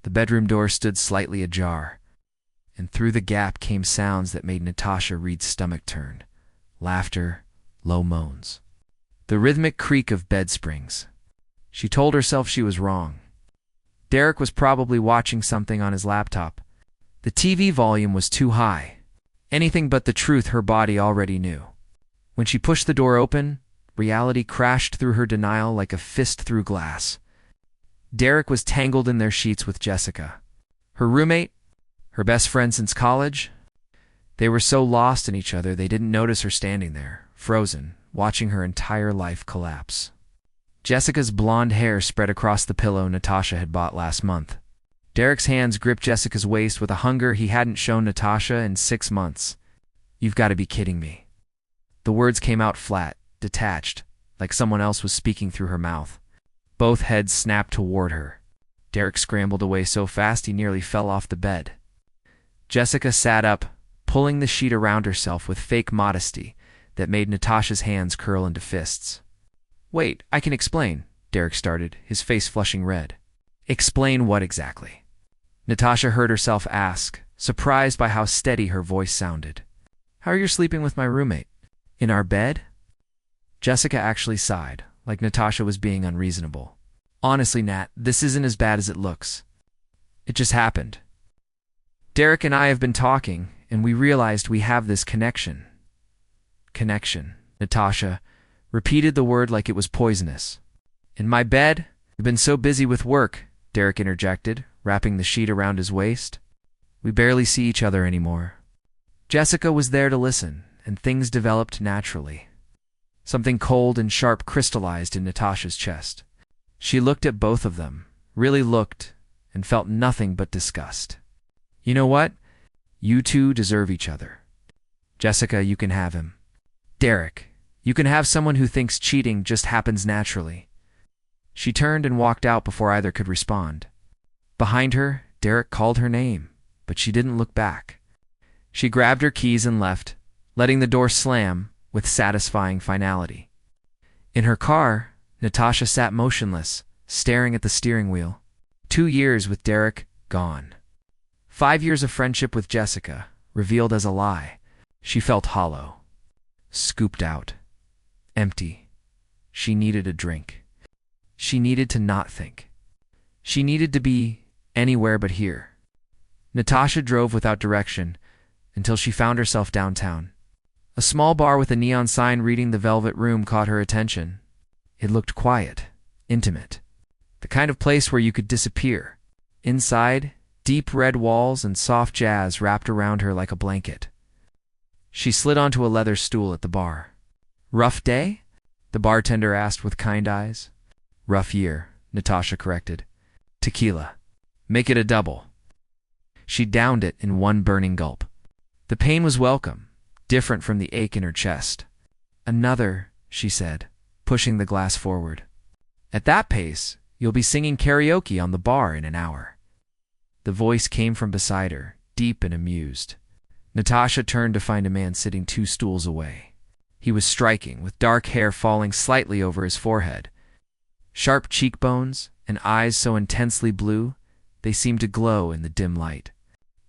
The bedroom door stood slightly ajar, and through the gap came sounds that made Natasha Reed's stomach turn. Laughter, low moans. The rhythmic creak of bed springs. She told herself she was wrong. Derek was probably watching something on his laptop. The TV volume was too high. Anything but the truth her body already knew. When she pushed the door open, reality crashed through her denial like a fist through glass. Derek was tangled in their sheets with Jessica. Her roommate, her best friend since college. They were so lost in each other they didn't notice her standing there, frozen, watching her entire life collapse. Jessica's blonde hair spread across the pillow Natasha had bought last month. Derek's hands gripped Jessica's waist with a hunger he hadn't shown Natasha in 6 months. "You've got to be kidding me." The words came out flat, detached, like someone else was speaking through her mouth. Both heads snapped toward her. Derek scrambled away so fast he nearly fell off the bed. Jessica sat up, pulling the sheet around herself with fake modesty that made Natasha's hands curl into fists. "Wait, I can explain," Derek started, his face flushing red. "Explain what exactly?" Natasha heard herself ask, surprised by how steady her voice sounded. "How are you sleeping with my roommate? In our bed?" Jessica actually sighed, like Natasha was being unreasonable. "Honestly, Nat, this isn't as bad as it looks. It just happened. Derek and I have been talking, and we realized we have this connection." "Connection," Natasha repeated the word like it was poisonous. "In my bed? We've been so busy with work," Derek interjected, wrapping the sheet around his waist. "We barely see each other anymore." Jessica was there to listen, and things developed naturally. Something cold and sharp crystallized in Natasha's chest. She looked at both of them, really looked, and felt nothing but disgust. "You know what? You two deserve each other. Jessica, you can have him. Derek, you can have someone who thinks cheating just happens naturally." She turned and walked out before either could respond. Behind her, Derek called her name, but she didn't look back. She grabbed her keys and left, letting the door slam with satisfying finality. In her car, Natasha sat motionless, staring at the steering wheel. 2 years with Derek, gone. 5 years of friendship with Jessica, revealed as a lie. She felt hollow, scooped out, empty. She needed a drink. She needed to not think. She needed to be anywhere but here. Natasha drove without direction until she found herself downtown. A small bar with a neon sign reading "The Velvet Room" caught her attention. It looked quiet, intimate, the kind of place where you could disappear. Inside, deep red walls and soft jazz wrapped around her like a blanket. She slid onto a leather stool at the bar. "Rough day?" the bartender asked with kind eyes. "Rough year," Natasha corrected. "Tequila. Make it a double." She downed it in one burning gulp. The pain was welcome, different from the ache in her chest. "Another," she said, pushing the glass forward. "At that pace, you'll be singing karaoke on the bar in an hour." The voice came from beside her, deep and amused. Natasha turned to find a man sitting 2 stools away. He was striking, with dark hair falling slightly over his forehead. Sharp cheekbones and eyes so intensely blue, they seemed to glow in the dim light.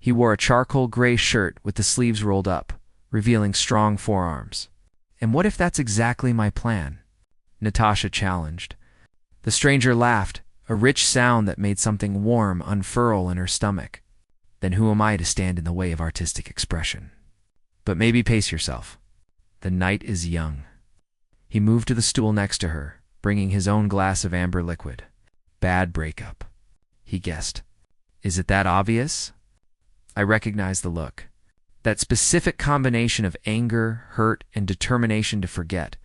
He wore a charcoal gray shirt with the sleeves rolled up, revealing strong forearms. "And what if that's exactly my plan?" Natasha challenged. The stranger laughed, a rich sound that made something warm unfurl in her stomach. "Then who am I to stand in the way of artistic expression? But maybe pace yourself. The night is young." He moved to the stool next to her, bringing his own glass of amber liquid. "Bad breakup," he guessed. "Is it that obvious?" I recognized the look. That specific combination of anger, hurt, and determination to forget.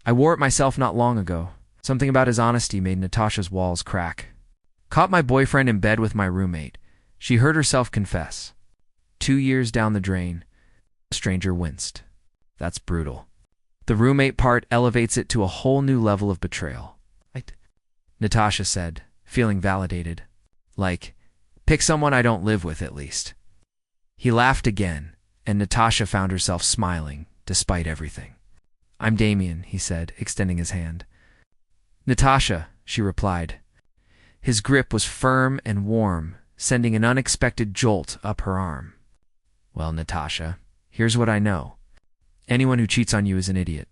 I wore it myself not long ago. Something about his honesty made Natasha's walls crack. "Caught my boyfriend in bed with my roommate," she heard herself confess. 2 years down the drain. The stranger winced. "That's brutal. The roommate part elevates it to a whole new level of betrayal." Natasha said, feeling validated. "Like, pick someone I don't live with at least." He laughed again, and Natasha found herself smiling, despite everything. "I'm Damian," he said, extending his hand. "Natasha," she replied. His grip was firm and warm, sending an unexpected jolt up her arm. "Well, Natasha, here's what I know. Anyone who cheats on you is an idiot.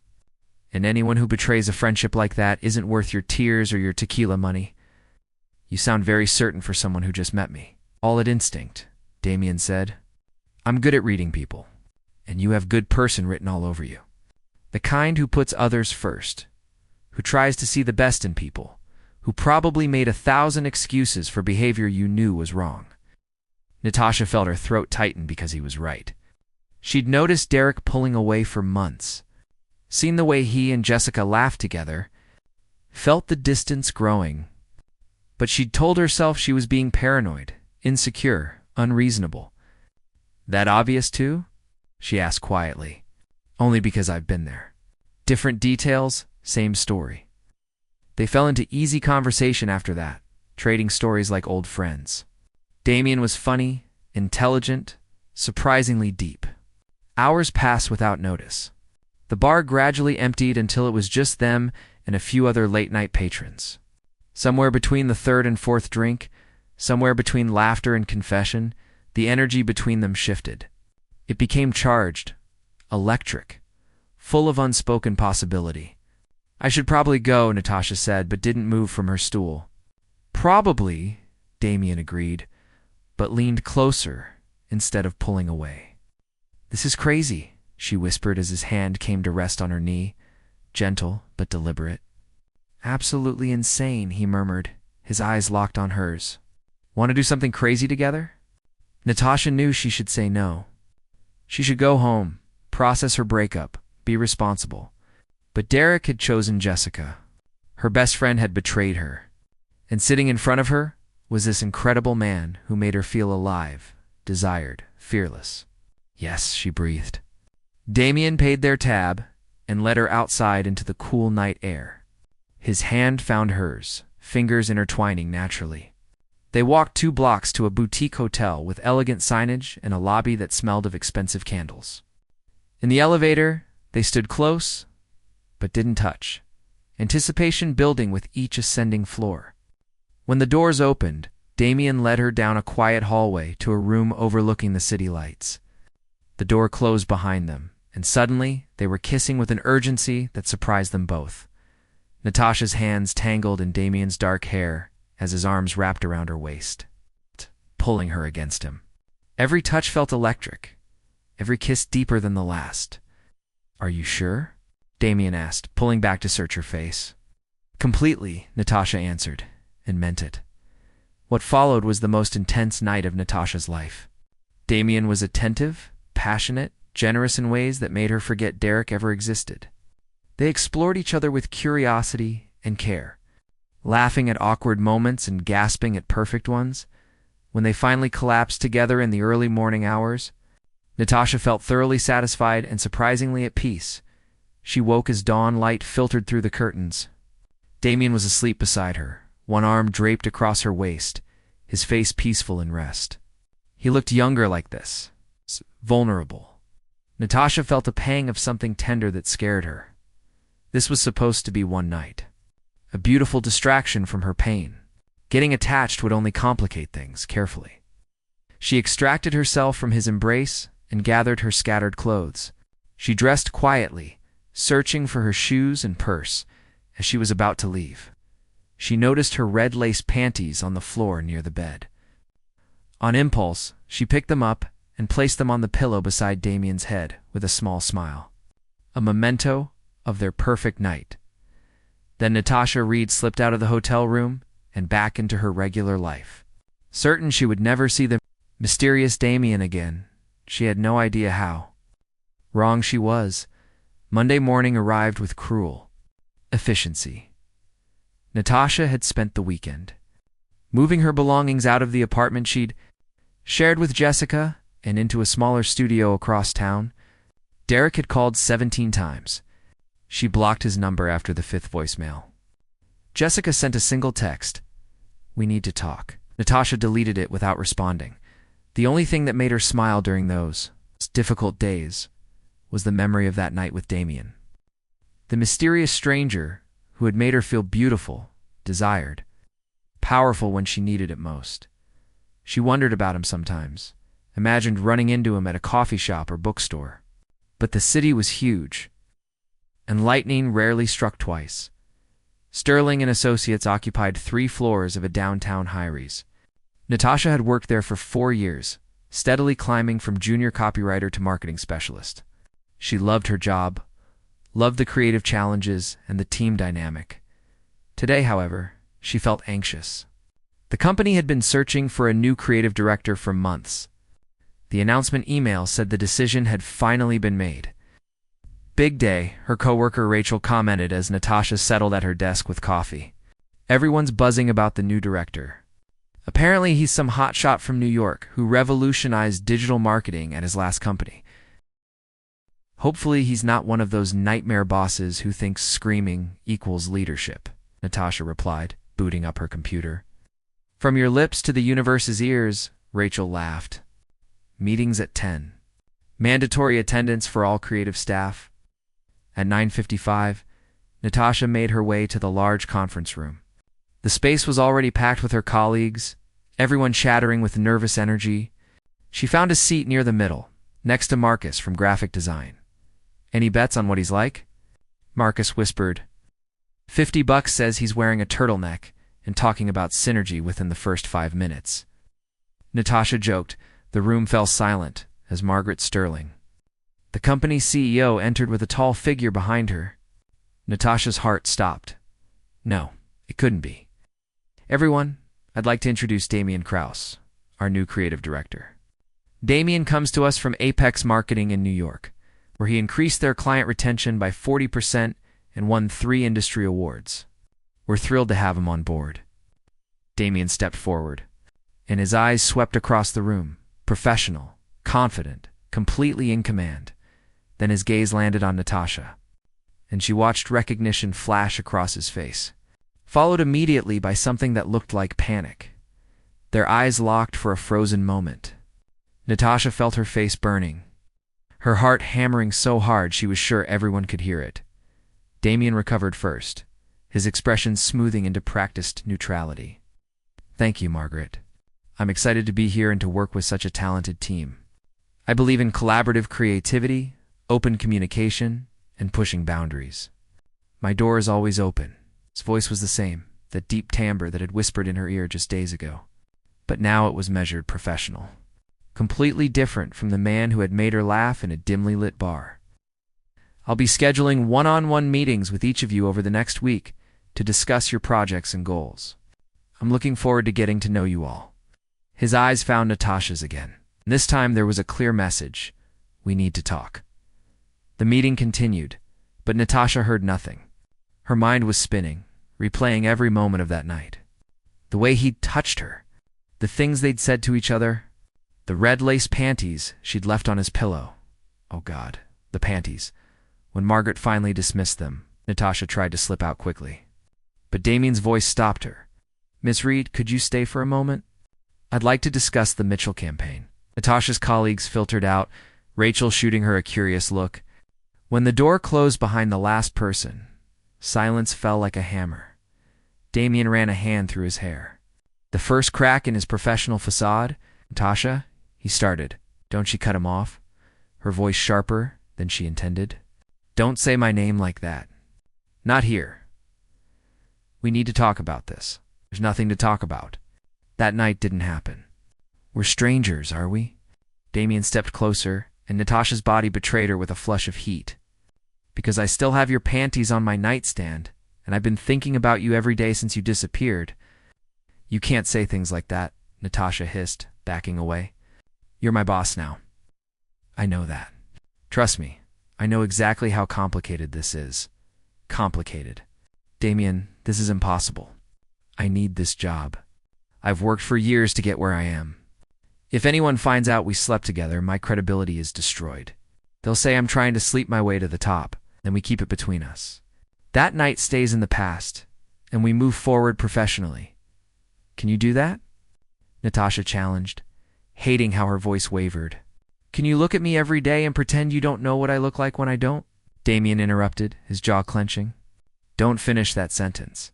And anyone who betrays a friendship like that isn't worth your tears or your tequila money. You sound very certain for someone who just met me." "All at instinct," Damian said. "I'm good at reading people. And you have good person written all over you. The kind who puts others first, who tries to see the best in people, who probably made 1,000 excuses for behavior you knew was wrong." Natasha felt her throat tighten because he was right. She'd noticed Derek pulling away for months, seen the way he and Jessica laughed together, felt the distance growing. But she'd told herself she was being paranoid, insecure, unreasonable. "That obvious too?" she asked quietly. "Only because I've been there. Different details, same story." They fell into easy conversation after that, trading stories like old friends. Damian was funny, intelligent, surprisingly deep. Hours passed without notice. The bar gradually emptied until it was just them and a few other late-night patrons. Somewhere between the third and fourth drink, somewhere between laughter and confession, the energy between them shifted. It became charged, electric, full of unspoken possibility. "I should probably go," Natasha said, but didn't move from her stool. "Probably," Damian agreed, but leaned closer instead of pulling away. "This is crazy," she whispered as his hand came to rest on her knee, gentle but deliberate. "Absolutely insane," he murmured, his eyes locked on hers. "Want to do something crazy together?" Natasha knew she should say no. She should go home, process her breakup, be responsible. But Derek had chosen Jessica. Her best friend had betrayed her. And sitting in front of her was this incredible man who made her feel alive, desired, fearless. "Yes," she breathed. Damian paid their tab and led her outside into the cool night air. His hand found hers, fingers intertwining naturally. They walked 2 blocks to a boutique hotel with elegant signage and a lobby that smelled of expensive candles. In the elevator, they stood close, but didn't touch, anticipation building with each ascending floor. When the doors opened, Damian led her down a quiet hallway to a room overlooking the city lights. The door closed behind them, and suddenly they were kissing with an urgency that surprised them both. Natasha's hands tangled in Damian's dark hair as his arms wrapped around her waist, pulling her against him. Every touch felt electric, every kiss deeper than the last. "Are you sure?" Damian asked, pulling back to search her face. "Completely," Natasha answered, and meant it. What followed was the most intense night of Natasha's life. Damian was attentive, passionate, generous in ways that made her forget Derek ever existed. They explored each other with curiosity and care, laughing at awkward moments and gasping at perfect ones. When they finally collapsed together in the early morning hours, Natasha felt thoroughly satisfied and surprisingly at peace. She woke as dawn light filtered through the curtains. Damian was asleep beside her, one arm draped across her waist, his face peaceful in rest. He looked younger like this, vulnerable. Natasha felt a pang of something tender that scared her. This was supposed to be one night, a beautiful distraction from her pain. Getting attached would only complicate things. Carefully, she extracted herself from his embrace and gathered her scattered clothes. She dressed quietly, searching for her shoes and purse as she was about to leave. She noticed her red lace panties on the floor near the bed. On impulse, she picked them up and placed them on the pillow beside Damian's head with a small smile, a memento of their perfect night. Then Natasha Reed slipped out of the hotel room and back into her regular life. Certain she would never see the mysterious Damian again, she had no idea how. Wrong she was. Monday morning arrived with cruel efficiency. Natasha had spent the weekend moving her belongings out of the apartment she'd shared with Jessica and into a smaller studio across town. Derek had called 17 times. She blocked his number after the 5th voicemail. Jessica sent a single text, "We need to talk." Natasha deleted it without responding. The only thing that made her smile during those difficult days was the memory of that night with Damian. The mysterious stranger who had made her feel beautiful, desired, powerful when she needed it most. She wondered about him sometimes, imagined running into him at a coffee shop or bookstore. But the city was huge, and lightning rarely struck twice. Sterling and Associates occupied 3 floors of a downtown high-rise. Natasha had worked there for 4 years, steadily climbing from junior copywriter to marketing specialist. She loved her job, loved the creative challenges and the team dynamic. Today, however, she felt anxious. The company had been searching for a new creative director for months. The announcement email said the decision had finally been made. "Big day," her coworker Rachel commented as Natasha settled at her desk with coffee. "Everyone's buzzing about the new director. Apparently he's some hotshot from New York who revolutionized digital marketing at his last company. Hopefully he's not one of those nightmare bosses who thinks screaming equals leadership," Natasha replied, booting up her computer. "From your lips to the universe's ears," Rachel laughed. Meetings at 10. Mandatory attendance for all creative staff. At 9:55, Natasha made her way to the large conference room. The space was already packed with her colleagues, everyone chattering with nervous energy. She found a seat near the middle, next to Marcus from graphic design. "Any bets on what he's like?" Marcus whispered. $50 says he's wearing a turtleneck and talking about synergy within the first 5 minutes. Natasha joked. The room fell silent as Margaret Sterling, the company's CEO, entered with a tall figure behind her. Natasha's heart stopped. No, it couldn't be. "Everyone, I'd like to introduce Damian Kraus, our new creative director. Damian comes to us from Apex Marketing in New York, where he increased their client retention by 40% and won 3 industry awards. We're thrilled to have him on board." Damian stepped forward, and his eyes swept across the room, professional, confident, completely in command. Then his gaze landed on Natasha, and she watched recognition flash across his face, followed immediately by something that looked like panic. Their eyes locked for a frozen moment. Natasha felt her face burning, her heart hammering so hard she was sure everyone could hear it. Damian recovered first, his expression smoothing into practiced neutrality. "Thank you, Margaret. I'm excited to be here and to work with such a talented team. I believe in collaborative creativity, open communication, and pushing boundaries. My door is always open." His voice was the same, that deep timbre that had whispered in her ear just days ago. But now it was measured professional, completely different from the man who had made her laugh in a dimly lit bar. "I'll be scheduling one-on-one meetings with each of you over the next week to discuss your projects and goals. I'm looking forward to getting to know you all." His eyes found Natasha's again. This time there was a clear message. "We need to talk." The meeting continued, but Natasha heard nothing. Her mind was spinning, replaying every moment of that night. The way he'd touched her, the things they'd said to each other, the red lace panties she'd left on his pillow. Oh God, the panties. When Margaret finally dismissed them, Natasha tried to slip out quickly. But Damian's voice stopped her. "Miss Reed, could you stay for a moment? I'd like to discuss the Mitchell campaign." Natasha's colleagues filtered out, Rachel shooting her a curious look. When the door closed behind the last person, silence fell like a hammer. Damian ran a hand through his hair. The first crack in his professional facade. "Natasha," he started. "Don't," she cut him off, her voice sharper than she intended. "Don't say my name like that. Not here. We need to talk about this." "There's nothing to talk about. That night didn't happen." "We're strangers, are we?" Damian stepped closer, and Natasha's body betrayed her with a flush of heat. "Because I still have your panties on my nightstand, and I've been thinking about you every day since you disappeared." "You can't say things like that," Natasha hissed, backing away. "You're my boss now." "I know that. Trust me, I know exactly how complicated this is." "Complicated. Damian, this is impossible. I need this job. I've worked for years to get where I am. If anyone finds out we slept together, my credibility is destroyed. They'll say I'm trying to sleep my way to the top, then we keep it between us. That night stays in the past, and we move forward professionally. Can you do that?" Natasha challenged, hating how her voice wavered. "Can you look at me every day and pretend you don't know what I look like when I don't?" Damian interrupted, his jaw clenching. "Don't finish that sentence."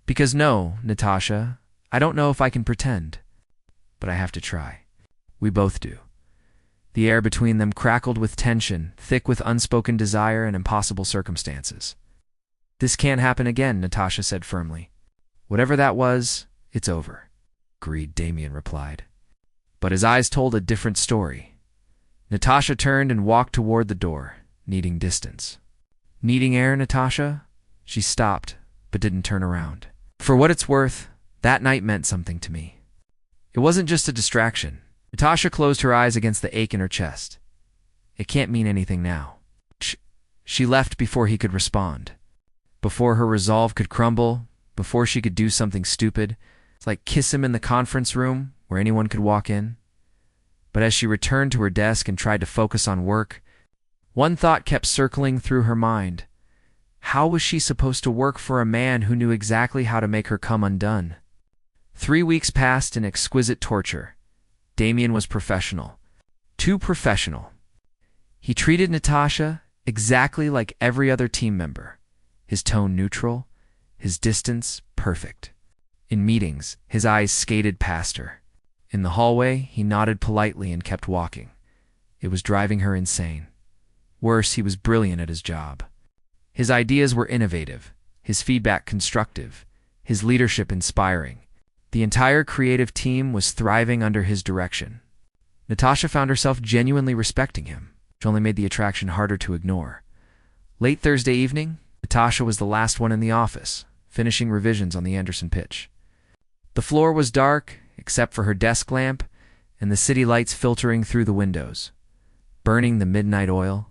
"Because no, Natasha, I don't know if I can pretend, but I have to try. We both do. The air between them crackled with tension, thick with unspoken desire and impossible circumstances. This can't happen again, Natasha said firmly. Whatever that was, it's over. Agreed, Damian replied. But his eyes told a different story. Natasha turned and walked toward the door, needing distance. Needing air, Natasha? She stopped, but didn't turn around. For what it's worth, that night meant something to me. It wasn't just a distraction. Natasha closed her eyes against the ache in her chest. It can't mean anything now. She left before he could respond. Before her resolve could crumble, before she could do something stupid, like kiss him in the conference room where anyone could walk in. But as she returned to her desk and tried to focus on work, one thought kept circling through her mind. How was she supposed to work for a man who knew exactly how to make her come undone? 3 weeks passed in exquisite torture. Damian was professional. Too professional. He treated Natasha exactly like every other team member. His tone neutral, his distance perfect. In meetings, his eyes skated past her. In the hallway, he nodded politely and kept walking. It was driving her insane. Worse, he was brilliant at his job. His ideas were innovative, his feedback constructive, his leadership inspiring. The entire creative team was thriving under his direction. Natasha found herself genuinely respecting him, which only made the attraction harder to ignore. Late Thursday evening, Natasha was the last one in the office, finishing revisions on the Anderson pitch. The floor was dark, except for her desk lamp and the city lights filtering through the windows, burning the midnight oil.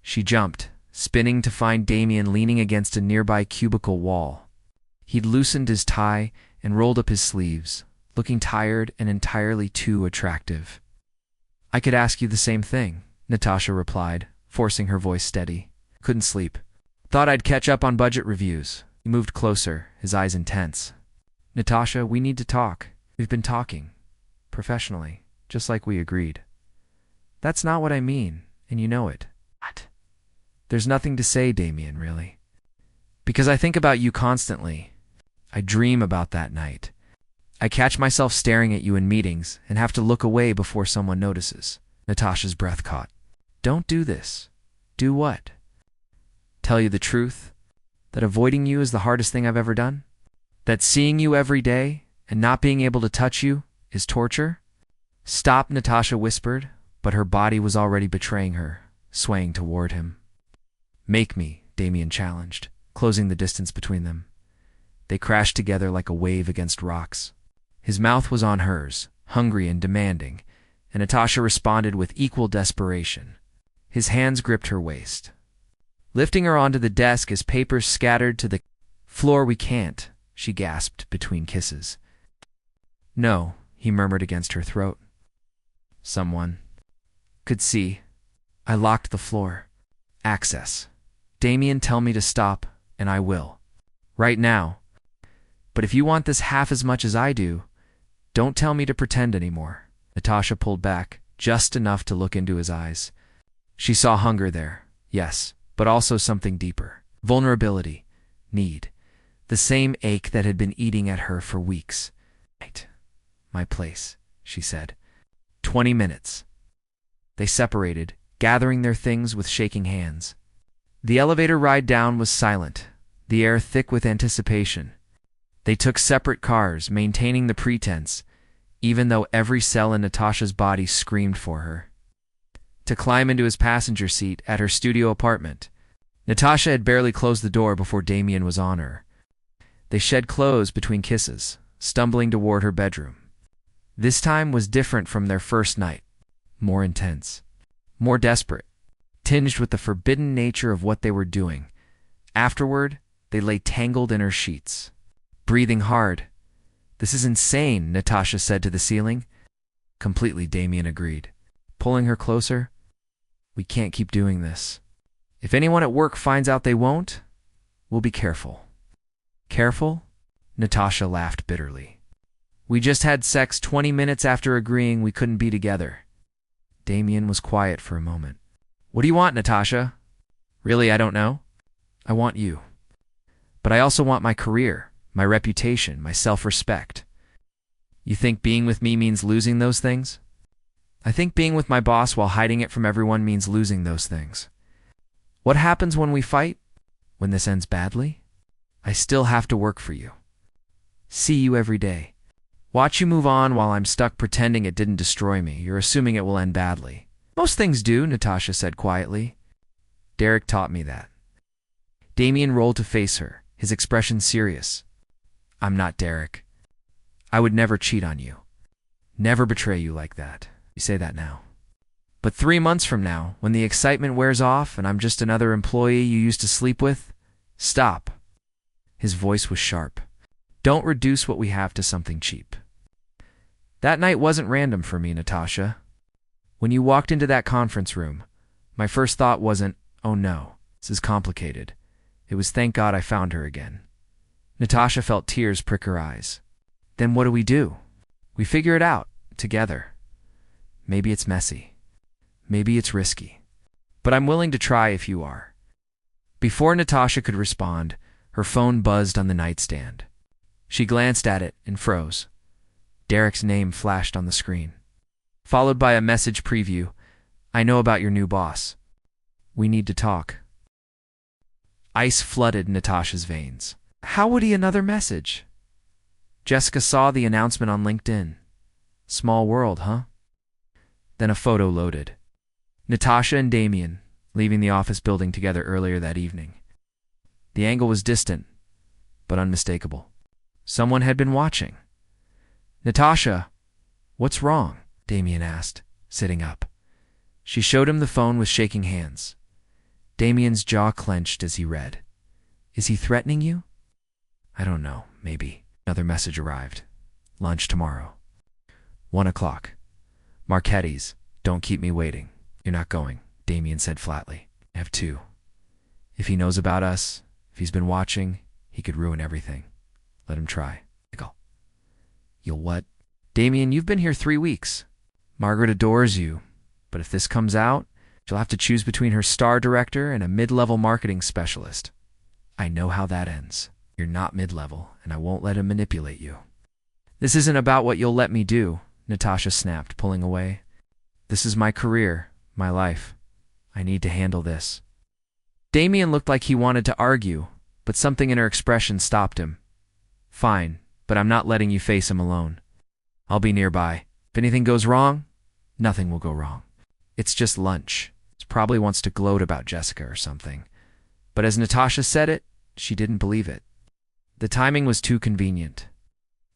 She jumped, spinning to find Damian leaning against a nearby cubicle wall. He'd loosened his tie and rolled up his sleeves, looking tired and entirely too attractive. I could ask you the same thing, Natasha replied, forcing her voice steady. Couldn't sleep. Thought I'd catch up on budget reviews. He moved closer, his eyes intense. Natasha, we need to talk. We've been talking. Professionally, just like we agreed. That's not what I mean, and you know it. What? There's nothing to say, Damian, really. Because I think about you constantly. I dream about that night. I catch myself staring at you in meetings and have to look away before someone notices. Natasha's breath caught. Don't do this. Do what? Tell you the truth? That avoiding you is the hardest thing I've ever done? That seeing you every day and not being able to touch you is torture? Stop, Natasha whispered, but her body was already betraying her, swaying toward him. Make me, Damian challenged, closing the distance between them. They crashed together like a wave against rocks. His mouth was on hers, hungry and demanding, and Natasha responded with equal desperation. His hands gripped her waist, lifting her onto the desk as papers scattered to the floor. We can't, she gasped between kisses. No, he murmured against her throat. Someone could see. I locked the floor. Access. Damian, tell me to stop, and I will. Right now. But if you want this half as much as I do, don't tell me to pretend anymore. Natasha pulled back, just enough to look into his eyes. She saw hunger there, yes, but also something deeper. Vulnerability. Need. The same ache that had been eating at her for weeks. Right. My place, she said. 20 minutes. They separated, gathering their things with shaking hands. The elevator ride down was silent, the air thick with anticipation. They took separate cars, maintaining the pretense, even though every cell in Natasha's body screamed for her. To climb into his passenger seat at her studio apartment. Natasha had barely closed the door before Damian was on her. They shed clothes between kisses, stumbling toward her bedroom. This time was different from their first night. More intense. More desperate. Tinged with the forbidden nature of what they were doing. Afterward, they lay tangled in her sheets. Breathing hard. This is insane, Natasha said to the ceiling. Completely, Damian agreed. Pulling her closer. We can't keep doing this. If anyone at work finds out they won't, we'll be careful. Careful? Natasha laughed bitterly. We just had sex 20 minutes after agreeing we couldn't be together. Damian was quiet for a moment. What do you want, Natasha? Really, I don't know. I want you. But I also want my career, my reputation, my self-respect. You think being with me means losing those things? I think being with my boss while hiding it from everyone means losing those things. What happens when we fight? When this ends badly? I still have to work for you. See you every day. Watch you move on while I'm stuck pretending it didn't destroy me. You're assuming it will end badly. Most things do, Natasha said quietly. Derek taught me that. Damian rolled to face her, his expression serious. I'm not Derek. I would never cheat on you. Never betray you like that. You say that now. But 3 months from now, when the excitement wears off and I'm just another employee you used to sleep with, stop. His voice was sharp. Don't reduce what we have to something cheap. That night wasn't random for me, Natasha. When you walked into that conference room, my first thought wasn't, oh no, this is complicated. It was thank God I found her again. Natasha felt tears prick her eyes. Then what do? We figure it out, together. Maybe it's messy. Maybe it's risky. But I'm willing to try if you are. Before Natasha could respond, her phone buzzed on the nightstand. She glanced at it and froze. Derek's name flashed on the screen, followed by a message preview. I know about your new boss. We need to talk. Ice flooded Natasha's veins. How would he another message? Jessica saw the announcement on LinkedIn. Small world, huh? Then a photo loaded. Natasha and Damian, leaving the office building together earlier that evening. The angle was distant, but unmistakable. Someone had been watching. Natasha, what's wrong? Damian asked, sitting up. She showed him the phone with shaking hands. Damian's jaw clenched as he read. Is he threatening you? I don't know, maybe. Another message arrived. Lunch tomorrow. 1 o'clock. Marchetti's. Don't keep me waiting. You're not going, Damian said flatly. I have 2. If he knows about us, if he's been watching, he could ruin everything. Let him try. You'll what? Damian, you've been here 3 weeks. Margaret adores you, but if this comes out, she'll have to choose between her star director and a mid-level marketing specialist. I know how that ends. You're not mid-level, and I won't let him manipulate you. This isn't about what you'll let me do, Natasha snapped, pulling away. This is my career, my life. I need to handle this. Damian looked like he wanted to argue, but something in her expression stopped him. Fine, but I'm not letting you face him alone. I'll be nearby. If anything goes wrong, nothing will go wrong. It's just lunch. He probably wants to gloat about Jessica or something. But as Natasha said it, she didn't believe it. The timing was too convenient.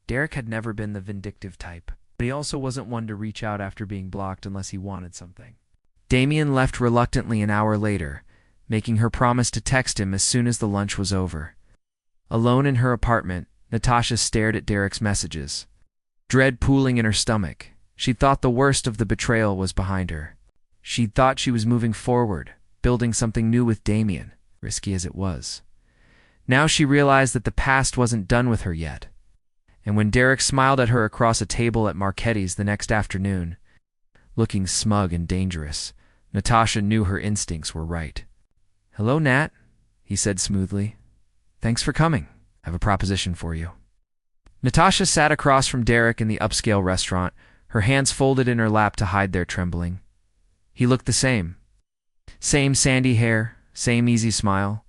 Derek had never been the vindictive type, but he also wasn't one to reach out after being blocked unless he wanted something. Damian left reluctantly an hour later, making her promise to text him as soon as the lunch was over. Alone in her apartment, Natasha stared at Derek's messages. Dread pooling in her stomach. She thought the worst of the betrayal was behind her. She thought she was moving forward, building something new with Damian, risky as it was. Now she realized that the past wasn't done with her yet. And when Derek smiled at her across a table at Marchetti's the next afternoon, looking smug and dangerous, Natasha knew her instincts were right. Hello, Nat, he said smoothly. Thanks for coming. I have a proposition for you. Natasha sat across from Derek in the upscale restaurant, her hands folded in her lap to hide their trembling. He looked the same. Same sandy hair, same easy smile,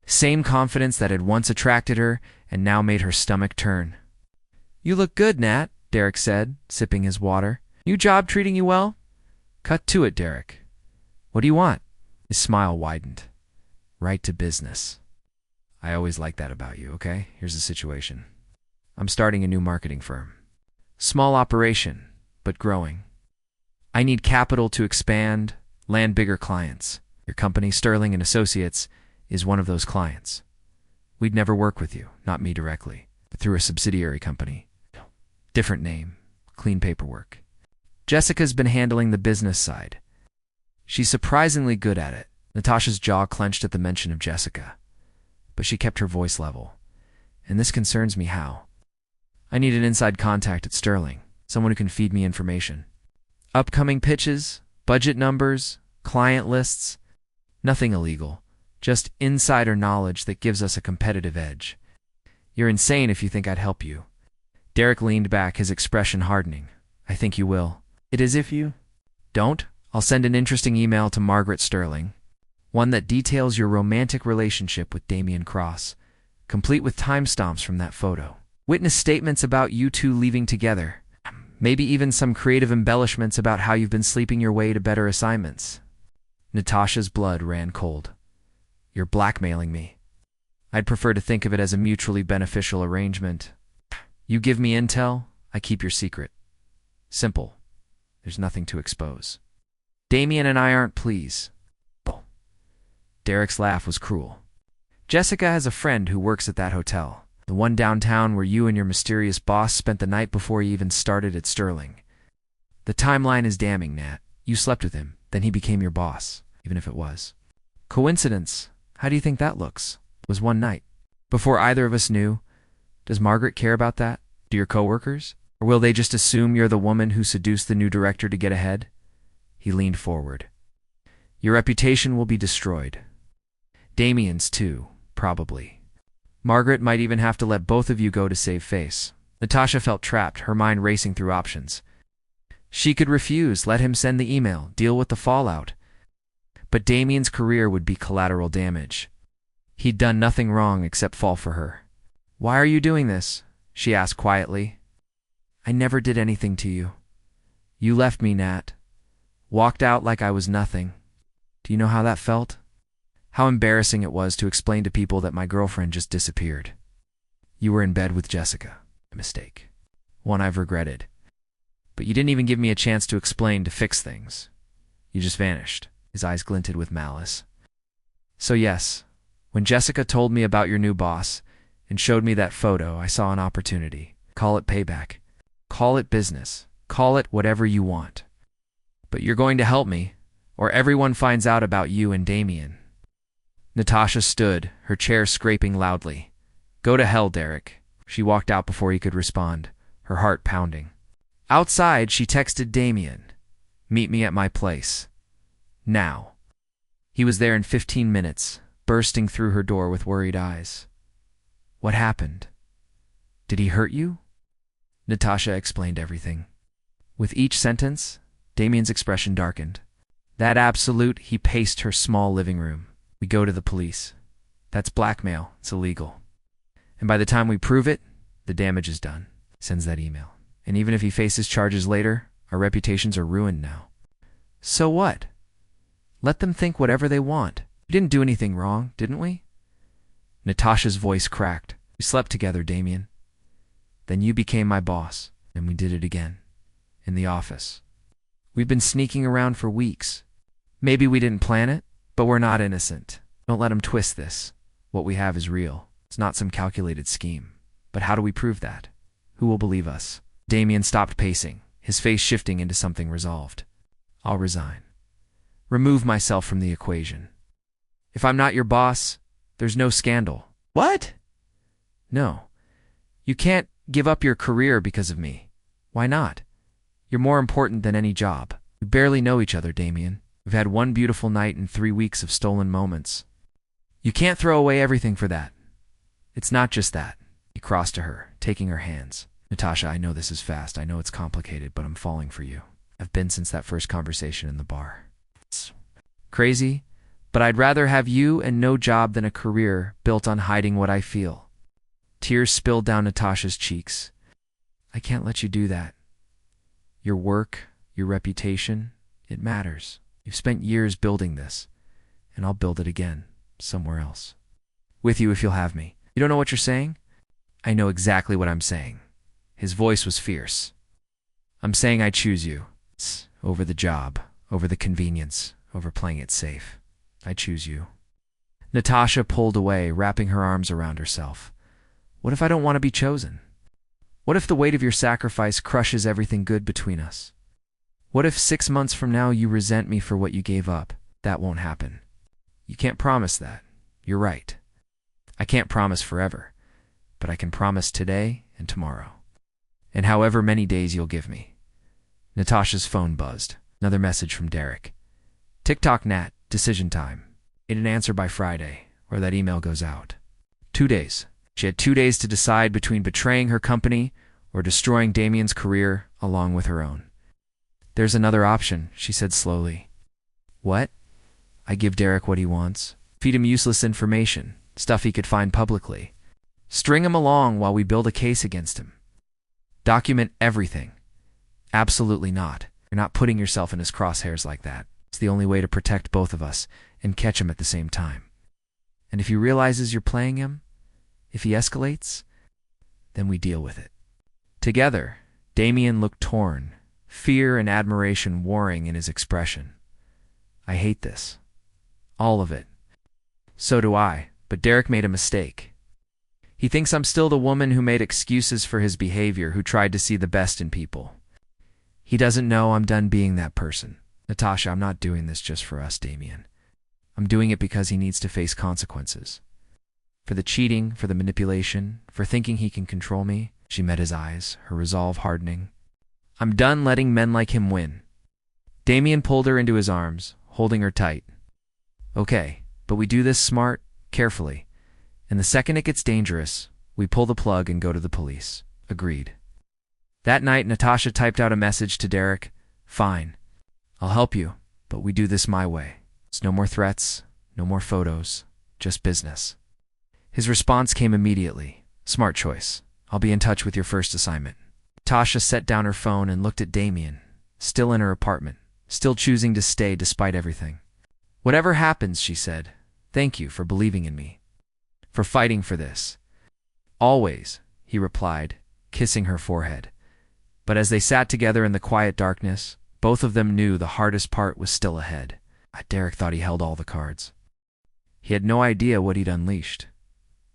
same confidence that had once attracted her and now made her stomach turn. You look good, Nat, Derek said, sipping his water. New job treating you well? Cut to it, Derek. What do you want? His smile widened. Right to business. I always like that about you, okay? Here's the situation. I'm starting a new marketing firm. Small operation, but growing. I need capital to expand, land bigger clients. Your company, Sterling and Associates, is one of those clients. We'd never work with you, not me directly, but through a subsidiary company. Different name, clean paperwork. Jessica's been handling the business side. She's surprisingly good at it. Natasha's jaw clenched at the mention of Jessica. But she kept her voice level. And this concerns me how. I need an inside contact at Sterling, someone who can feed me information. Upcoming pitches, budget numbers, client lists. Nothing illegal, just insider knowledge that gives us a competitive edge. You're insane if you think I'd help you. Derek leaned back, his expression hardening. I think you will. It is if you don't. I'll send an interesting email to Margaret Sterling. One that details your romantic relationship with Damian Cross, complete with timestamps from that photo. Witness statements about you two leaving together. Maybe even some creative embellishments about how you've been sleeping your way to better assignments. Natasha's blood ran cold. You're blackmailing me. I'd prefer to think of it as a mutually beneficial arrangement. You give me intel, I keep your secret. Simple. There's nothing to expose. Damian and I aren't pleased. Derek's laugh was cruel. Jessica has a friend who works at that hotel. The one downtown where you and your mysterious boss spent the night before you even started at Sterling. The timeline is damning, Nat. You slept with him, then he became your boss, even if it was. Coincidence? How do you think that looks? It was one night. Before either of us knew. Does Margaret care about that? Do your coworkers? Or will they just assume you're the woman who seduced the new director to get ahead? He leaned forward. Your reputation will be destroyed. Damian's too, probably. Margaret might even have to let both of you go to save face. Natasha felt trapped, her mind racing through options. She could refuse, let him send the email, deal with the fallout. But Damian's career would be collateral damage. He'd done nothing wrong except fall for her. Why are you doing this? She asked quietly. I never did anything to you. You left me, Nat. Walked out like I was nothing. Do you know how that felt? How embarrassing it was to explain to people that my girlfriend just disappeared. You were in bed with Jessica. A mistake. One I've regretted. But you didn't even give me a chance to explain, to fix things. You just vanished. His eyes glinted with malice. So yes, when Jessica told me about your new boss and showed me that photo, I saw an opportunity. Call it payback. Call it business. Call it whatever you want. But you're going to help me, or everyone finds out about you and Damian. Natasha stood, her chair scraping loudly. Go to hell, Derek. She walked out before he could respond, her heart pounding. Outside, she texted Damian. Meet me at my place. Now. He was there in 15 minutes, bursting through her door with worried eyes. What happened? Did he hurt you? Natasha explained everything. With each sentence, Damian's expression darkened. That absolute, he paced her small living room. We go to the police. That's blackmail. It's illegal. And by the time we prove it, the damage is done. Sends that email. And even if he faces charges later, our reputations are ruined now. So what? Let them think whatever they want. We didn't do anything wrong, didn't we? Natasha's voice cracked. We slept together, Damian. Then you became my boss, and we did it again. In the office. We've been sneaking around for weeks. Maybe we didn't plan it, but we're not innocent. Don't let them twist this. What we have is real. It's not some calculated scheme. But how do we prove that? Who will believe us? Damian stopped pacing, his face shifting into something resolved. I'll resign. Remove myself from the equation. If I'm not your boss, there's no scandal. What? No. You can't give up your career because of me. Why not? You're more important than any job. We barely know each other, Damian. We've had one beautiful night and 3 weeks of stolen moments. You can't throw away everything for that. It's not just that. He crossed to her, taking her hands. Natasha, I know this is fast. I know it's complicated, but I'm falling for you. I've been since that first conversation in the bar. It's crazy, but I'd rather have you and no job than a career built on hiding what I feel. Tears spilled down Natasha's cheeks. I can't let you do that. Your work, your reputation, it matters. You've spent years building this, and I'll build it again, somewhere else. With you if you'll have me. You don't know what you're saying? I know exactly what I'm saying. His voice was fierce. I'm saying I choose you. It's over the job, over the convenience, over playing it safe. I choose you. Natasha pulled away, wrapping her arms around herself. What if I don't want to be chosen? What if the weight of your sacrifice crushes everything good between us? What if 6 months from now you resent me for what you gave up? That won't happen. You can't promise that. You're right. I can't promise forever, but I can promise today and tomorrow. And however many days you'll give me. Natasha's phone buzzed. Another message from Derek. TikTok Nat, decision time. Need an answer by Friday, or that email goes out. 2 days. She had 2 days to decide between betraying her company or destroying Damian's career along with her own. There's another option, she said slowly. What? I give Derek what he wants. Feed him useless information, stuff he could find publicly. String him along while we build a case against him. Document everything. Absolutely not. You're not putting yourself in his crosshairs like that. It's the only way to protect both of us and catch him at the same time. And if he realizes you're playing him, if he escalates, then we deal with it. Together, Damian looked torn, fear and admiration warring in his expression. I hate this. All of it. So do I, but Derek made a mistake. He thinks I'm still the woman who made excuses for his behavior, who tried to see the best in people. He doesn't know I'm done being that person. Natasha, I'm not doing this just for us, Damian. I'm doing it because he needs to face consequences. For the cheating, for the manipulation, for thinking he can control me. She met his eyes, her resolve hardening. I'm done letting men like him win. Damian pulled her into his arms, holding her tight. Okay, but we do this smart, carefully. And the second it gets dangerous, we pull the plug and go to the police. Agreed. That night, Natasha typed out a message to Derek. Fine. I'll help you, but we do this my way. It's no more threats, no more photos, just business. His response came immediately. Smart choice. I'll be in touch with your first assignment. Natasha set down her phone and looked at Damian, still in her apartment, still choosing to stay despite everything. Whatever happens, she said, thank you for believing in me, for fighting for this. Always, he replied, kissing her forehead. But as they sat together in the quiet darkness, both of them knew the hardest part was still ahead. Derek thought he held all the cards. He had no idea what he'd unleashed.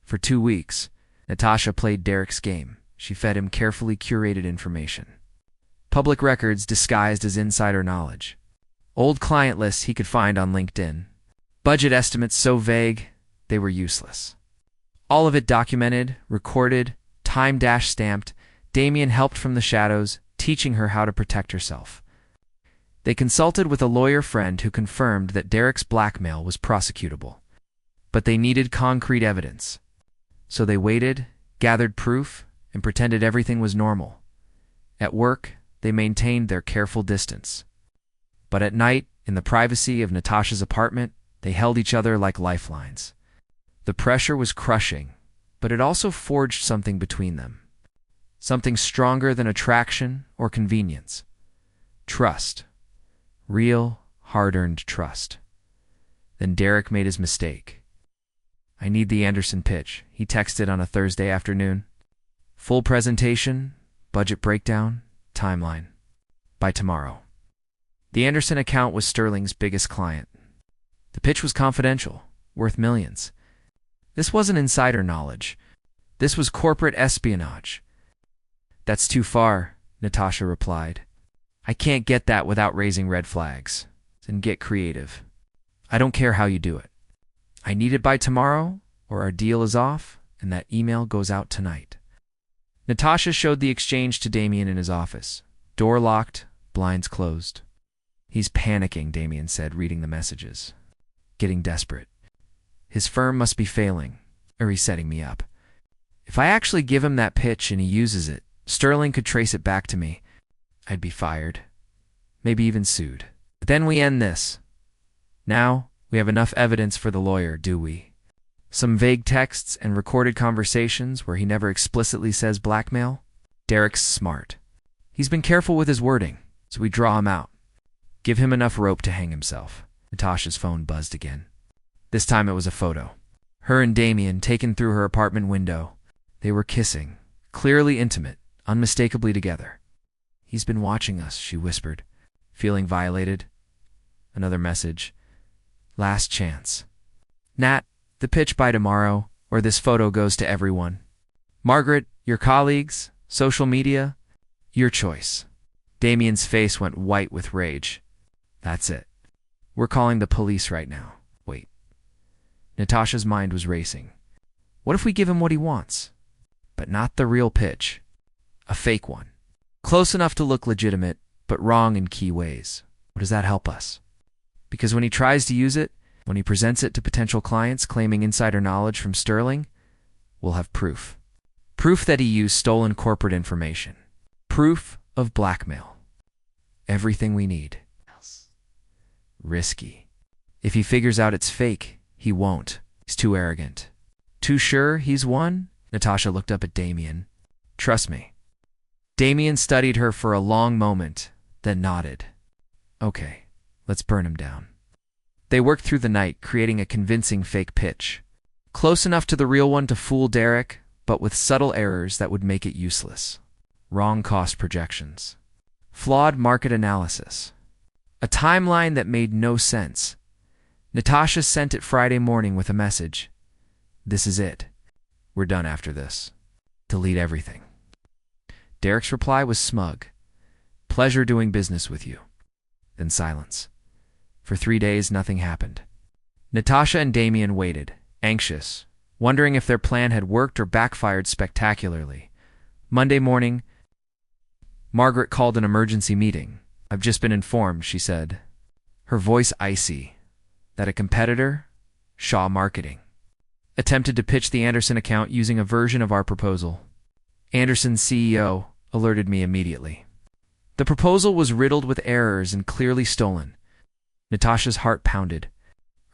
For 2 weeks, Natasha played Derek's game. She fed him carefully curated information. Public records disguised as insider knowledge. Old client lists he could find on LinkedIn. Budget estimates so vague, they were useless. All of it documented, recorded, time-stamped. Damian helped from the shadows, teaching her how to protect herself. They consulted with a lawyer friend who confirmed that Derek's blackmail was prosecutable. But they needed concrete evidence. So they waited, gathered proof, and pretended everything was normal. At work, they maintained their careful distance. But at night, in the privacy of Natasha's apartment, they held each other like lifelines. The pressure was crushing, but it also forged something between them. Something stronger than attraction or convenience. Trust. Real, hard-earned trust. Then Derek made his mistake. I need the Anderson pitch, he texted on a Thursday afternoon. Full presentation, budget breakdown, timeline. By tomorrow. The Anderson account was Sterling's biggest client. The pitch was confidential, worth millions. This wasn't insider knowledge. This was corporate espionage. That's too far, Natasha replied. I can't get that without raising red flags. Then get creative. I don't care how you do it. I need it by tomorrow, or our deal is off, and that email goes out tonight. Natasha showed the exchange to Damian in his office. Door locked, blinds closed. He's panicking, Damian said, reading the messages. Getting desperate. His firm must be failing, or he's setting me up. If I actually give him that pitch and he uses it, Sterling could trace it back to me. I'd be fired. Maybe even sued. But then we end this. Now, we have enough evidence for the lawyer, do we? Some vague texts and recorded conversations where he never explicitly says blackmail? Derek's smart. He's been careful with his wording, so we draw him out. Give him enough rope to hang himself. Natasha's phone buzzed again. This time it was a photo. Her and Damian taken through her apartment window. They were kissing, clearly intimate, unmistakably together. He's been watching us, she whispered, feeling violated. Another message. Last chance. Nat, the pitch by tomorrow, or this photo goes to everyone. Margaret, your colleagues, social media, your choice. Damian's face went white with rage. That's it. We're calling the police right now. Wait. Natasha's mind was racing. What if we give him what he wants? But not the real pitch. A fake one. Close enough to look legitimate, but wrong in key ways. What does that help us? Because when he tries to use it, when he presents it to potential clients claiming insider knowledge from Sterling, we'll have proof. Proof that he used stolen corporate information. Proof of blackmail. Everything we need. Risky. If he figures out it's fake, he won't. He's too arrogant. Too sure he's won? Natasha looked up at Damian. Trust me. Damian studied her for a long moment, then nodded. Okay, let's burn him down. They worked through the night, creating a convincing fake pitch. Close enough to the real one to fool Derek, but with subtle errors that would make it useless. Wrong cost projections. Flawed market analysis. A timeline that made no sense. Natasha sent it Friday morning with a message. This is it. We're done after this. Delete everything. Derek's reply was smug. Pleasure doing business with you. Then silence. For 3 days, nothing happened. Natasha and Damian waited, anxious, wondering if their plan had worked or backfired spectacularly. Monday morning, Margaret called an emergency meeting. I've just been informed, she said, her voice icy, that a competitor, Shaw Marketing, attempted to pitch the Anderson account using a version of our proposal. Anderson's CEO alerted me immediately. The proposal was riddled with errors and clearly stolen. Natasha's heart pounded.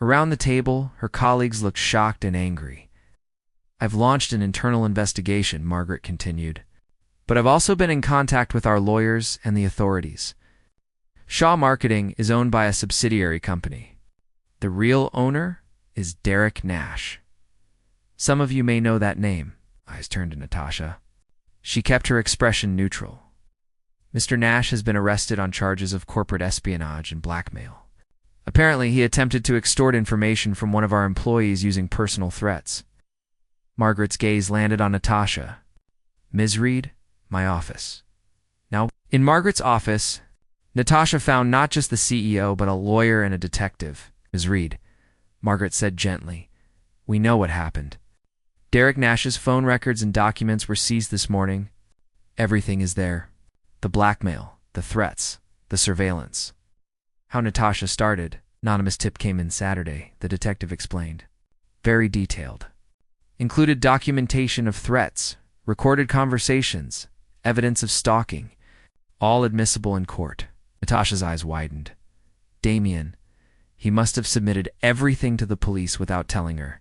Around the table, her colleagues looked shocked and angry. I've launched an internal investigation, Margaret continued. But I've also been in contact with our lawyers and the authorities. Shaw Marketing is owned by a subsidiary company. The real owner is Derek Nash. Some of you may know that name. Eyes turned to Natasha. She kept her expression neutral. Mr. Nash has been arrested on charges of corporate espionage and blackmail. Apparently, he attempted to extort information from one of our employees using personal threats. Margaret's gaze landed on Natasha. Ms. Reed, my office. Now, in Margaret's office, Natasha found not just the CEO, but a lawyer and a detective. Ms. Reed, Margaret said gently, we know what happened. Derek Nash's phone records and documents were seized this morning. Everything is there. The blackmail, the threats, the surveillance. How Natasha started. Anonymous tip came in Saturday, the detective explained. Very detailed. Included documentation of threats, recorded conversations, evidence of stalking, all admissible in court. Natasha's eyes widened. Damian, he must have submitted everything to the police without telling her,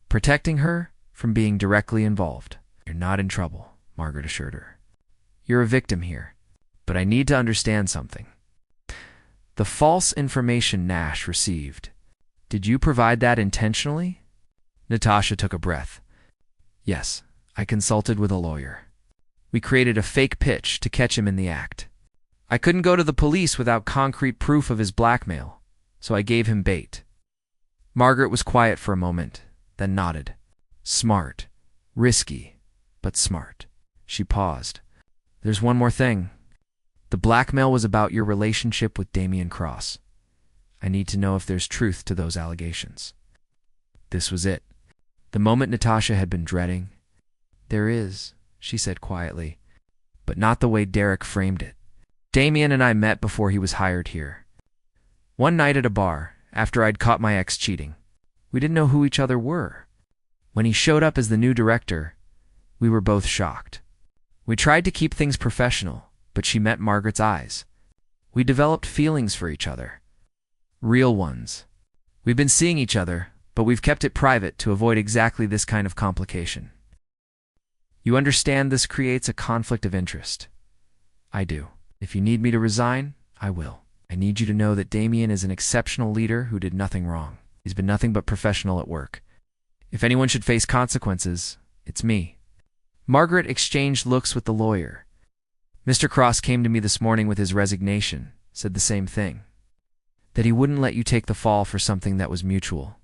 protecting her from being directly involved. You're not in trouble, Margaret assured her. You're a victim here, but I need to understand something. The false information Nash received, did you provide that intentionally? Natasha took a breath. Yes, I consulted with a lawyer. We created a fake pitch to catch him in the act. I couldn't go to the police without concrete proof of his blackmail, so I gave him bait. Margaret was quiet for a moment, then nodded. Smart. Risky, but smart. She paused. There's one more thing. The blackmail was about your relationship with Damian Cross. I need to know if there's truth to those allegations. This was it. The moment Natasha had been dreading. There is, she said quietly, but not the way Derek framed it. Damian and I met before he was hired here. One night at a bar, after I'd caught my ex cheating. We didn't know who each other were. When he showed up as the new director, we were both shocked. We tried to keep things professional, but she met Margaret's eyes. We developed feelings for each other. Real ones. We've been seeing each other, but we've kept it private to avoid exactly this kind of complication. You understand this creates a conflict of interest. I do. If you need me to resign, I will. I need you to know that Damian is an exceptional leader who did nothing wrong. He's been nothing but professional at work. If anyone should face consequences, it's me. Margaret exchanged looks with the lawyer. Mr. Cross came to me this morning with his resignation, said the same thing. That he wouldn't let you take the fall for something that was mutual.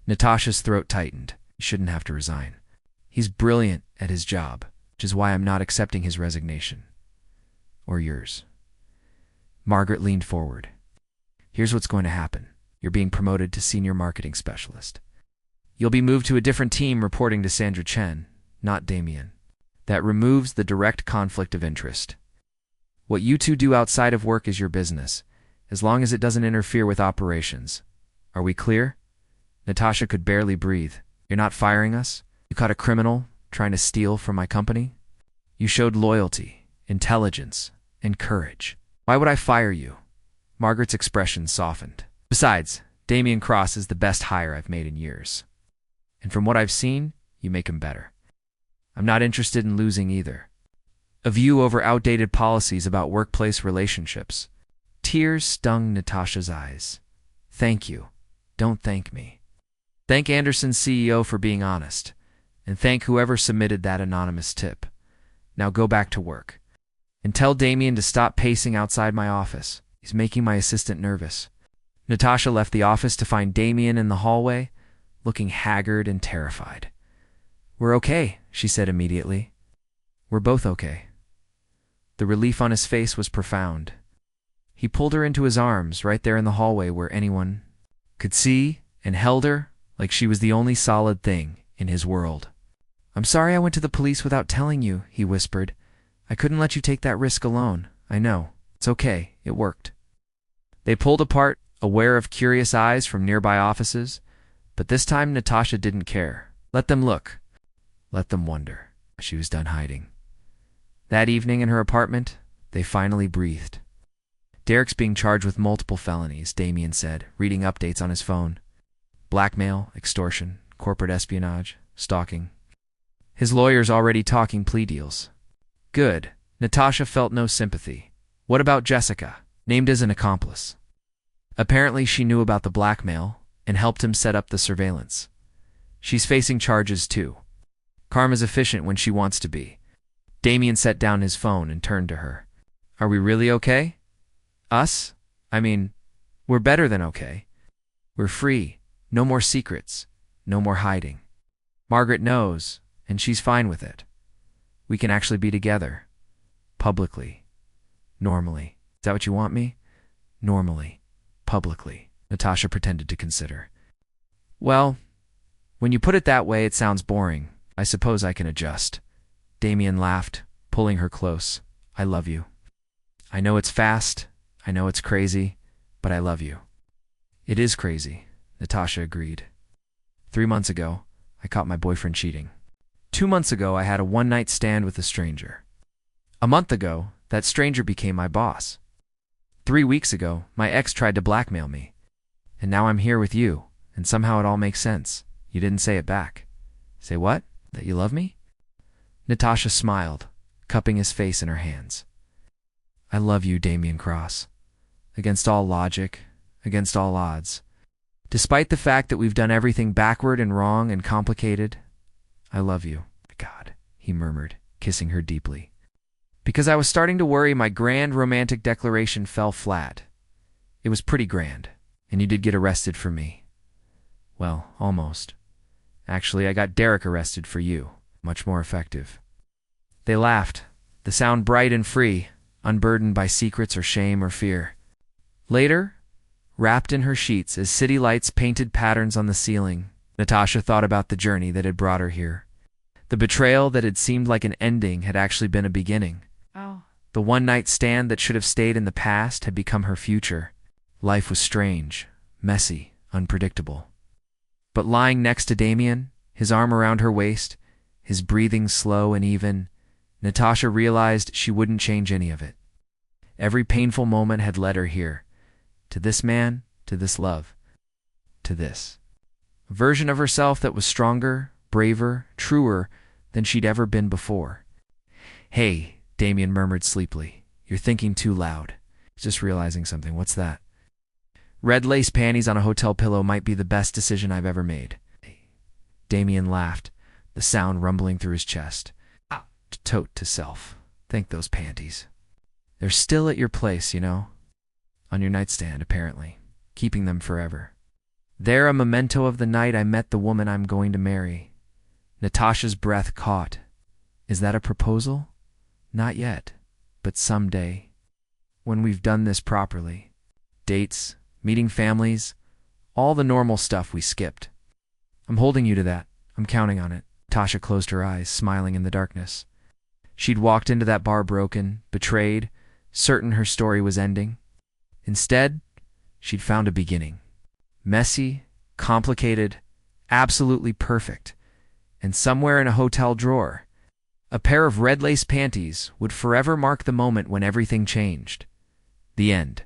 Natasha's throat tightened. He shouldn't have to resign. He's brilliant at his job, which is why I'm not accepting his resignation. Or yours. Margaret leaned forward. Here's what's going to happen. You're being promoted to senior marketing specialist. You'll be moved to a different team reporting to Sandra Chen, not Damian. That removes the direct conflict of interest. What you two do outside of work is your business, as long as it doesn't interfere with operations. Are we clear? Natasha could barely breathe. You're not firing us? You caught a criminal, trying to steal from my company? You showed loyalty, intelligence, and courage. Why would I fire you? Margaret's expression softened. Besides, Damian Cross is the best hire I've made in years. And from what I've seen, you make him better. I'm not interested in losing either. A view over outdated policies about workplace relationships. Tears stung Natasha's eyes. Thank you. Don't thank me. Thank Anderson's CEO for being honest, and thank whoever submitted that anonymous tip. Now go back to work. And tell Damian to stop pacing outside my office. He's making my assistant nervous. Natasha left the office to find Damian in the hallway, looking haggard and terrified. We're okay, she said immediately. We're both okay. The relief on his face was profound. He pulled her into his arms right there in the hallway where anyone could see, and held her like she was the only solid thing in his world. I'm sorry I went to the police without telling you, he whispered. I couldn't let you take that risk alone. I know. It's okay. It worked. They pulled apart, aware of curious eyes from nearby offices, but this time Natasha didn't care. Let them look. Let them wonder. She was done hiding. That evening in her apartment, they finally breathed. Derek's being charged with multiple felonies, Damian said, reading updates on his phone. Blackmail, extortion, corporate espionage, stalking. His lawyer's already talking plea deals. Good. Natasha felt no sympathy. What about Jessica, named as an accomplice? Apparently she knew about the blackmail and helped him set up the surveillance. She's facing charges too. Karma's efficient when she wants to be. Damian set down his phone and turned to her. Are we really okay? Us? I mean, we're better than okay. We're free. No more secrets. No more hiding. Margaret knows, and she's fine with it. We can actually be together. Publicly. Normally. Is that what you want me? Normally. Publicly. Natasha pretended to consider. Well, when you put it that way, it sounds boring. I suppose I can adjust. Damian laughed, pulling her close. I love you. I know it's fast. I know it's crazy, but I love you. It is crazy, Natasha agreed. 3 months ago, I caught my boyfriend cheating. 2 months ago, I had a one-night stand with a stranger. A month ago, that stranger became my boss. 3 weeks ago, my ex tried to blackmail me. And now I'm here with you, and somehow it all makes sense. You didn't say it back. Say what? That you love me? Natasha smiled, cupping his face in her hands. I love you, Damian Cross. Against all logic, against all odds. Despite the fact that we've done everything backward and wrong and complicated, I love you. God, he murmured, kissing her deeply. Because I was starting to worry my grand romantic declaration fell flat. It was pretty grand, and you did get arrested for me. Well, almost. Actually, I got Derek arrested for you. Much more effective. They laughed, the sound bright and free, unburdened by secrets or shame or fear. Later, wrapped in her sheets as city lights painted patterns on the ceiling, Natasha thought about the journey that had brought her here. The betrayal that had seemed like an ending had actually been a beginning. Oh. The one-night stand that should have stayed in the past had become her future. Life was strange, messy, unpredictable. But lying next to Damian, his arm around her waist, his breathing slow and even, Natasha realized she wouldn't change any of it. Every painful moment had led her here. To this man, to this love, to this. A version of herself that was stronger, braver, truer than she'd ever been before. Hey, Damian murmured sleepily. You're thinking too loud. Just realizing something. What's that? Red lace panties on a hotel pillow might be the best decision I've ever made. Damian laughed, the sound rumbling through his chest. Tote to self. Think those panties. They're still at your place, you know? On your nightstand, apparently. Keeping them forever. They're a memento of the night I met the woman I'm going to marry. Natasha's breath caught. Is that a proposal? Not yet, but someday. When we've done this properly. Dates, meeting families, all the normal stuff we skipped. I'm holding you to that. I'm counting on it. Tasha closed her eyes, smiling in the darkness. She'd walked into that bar broken, betrayed, certain her story was ending. Instead, she'd found a beginning. Messy, complicated, absolutely perfect. and somewhere in a hotel drawer, a pair of red lace panties would forever mark the moment when everything changed. The end.